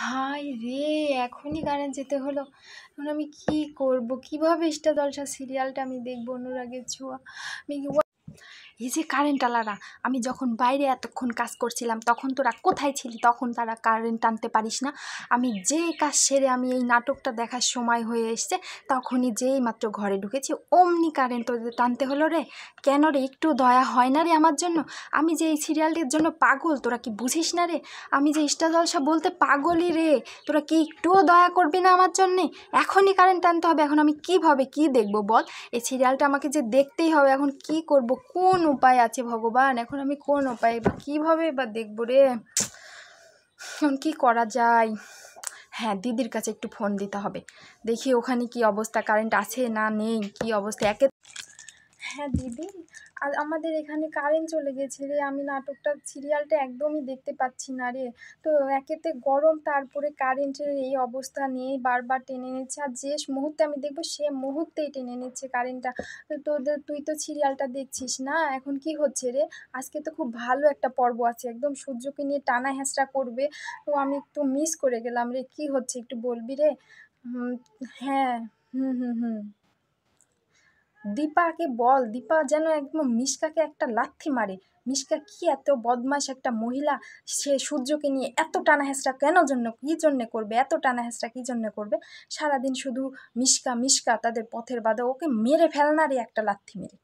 হায় রে! এখনই কারেন্ট যেতে হলো। এখন আমি কি করব? কিভাবে ইষ্টা জলসা সিরিয়ালটা আমি দেখব? অনুরাগের ছোঁয়া। আমি এই যে কারেন্টওয়ালারা, আমি যখন বাইরে এতক্ষণ কাজ করছিলাম তখন তোরা কোথায় ছিলি? তখন তারা কারেন্ট টানতে পারিস না। আমি যে কাজ সেরে আমি এই নাটকটা দেখার সময় হয়ে এসছে, তখনই যেই মাত্র ঘরে ঢুকেছি অমনি কারেন্ট তোদের টানতে হলো রে। কেন রে, একটু দয়া হয় না রে আমার জন্য? আমি যে এই সিরিয়ালটির জন্য পাগল, তোরা কি বুঝিস না রে? আমি যে ইষ্টা জলসা বলতে পাগলই রে। তোরা কি একটুও দয়া করবি না আমার জন্যে? এখনই কারেন্ট টানতে হবে। এখন আমি কীভাবে কী দেখবো বল? এই সিরিয়ালটা আমাকে যে দেখতেই হবে। এখন কি করব? কোন উপায় আছে ভগবান? এখন আমি কোন উপায় বা কীভাবে বা দেখবো রে? এখন কী করা যায়? হ্যাঁ, দিদির কাছে একটু ফোন দিতে হবে। দেখি ওখানে কি অবস্থা, কারেন্ট আছে না নেই, কি অবস্থা। হ্যাঁ দিদি, আর আমাদের এখানে কারেন্ট চলে গেছে রে। আমি নাটকটা সিরিয়ালটা একদমই দেখতে পাচ্ছি না রে। তো একেতে গরম, তারপরে কারেন্টের এই অবস্থা নেই, বারবার টেনে নিচ্ছে। আর যে মুহূর্তে আমি দেখবো সে মুহূর্তেই টেনে নিচ্ছে কারেন্টটা। তো তুই তো সিরিয়ালটা দেখছিস না, এখন কি হচ্ছে রে? আজকে তো খুব ভালো একটা পর্ব আছে, একদম সূর্যকে নিয়ে টানা হেঁচড়া করবে। তো আমি একটু মিস করে গেলাম রে। কি হচ্ছে একটু বলবি রে? হ্যাঁ। হুম। দীপাকে বল, দীপা যেন একদম মিশকাকে একটা লাথি মারে। মিশকা কি এত বদমাশ একটা মহিলা! সে সূর্যকে নিয়ে এত টানা হেঁচড়া কী জন্যে করবে? এত টানা হেঁচড়া কী জন্যে করবে? সারাদিন শুধু মিশকা মিশকা তাদের পথের বাধা। ওকে মেরে ফেল না রে একটা লাথি মেরে।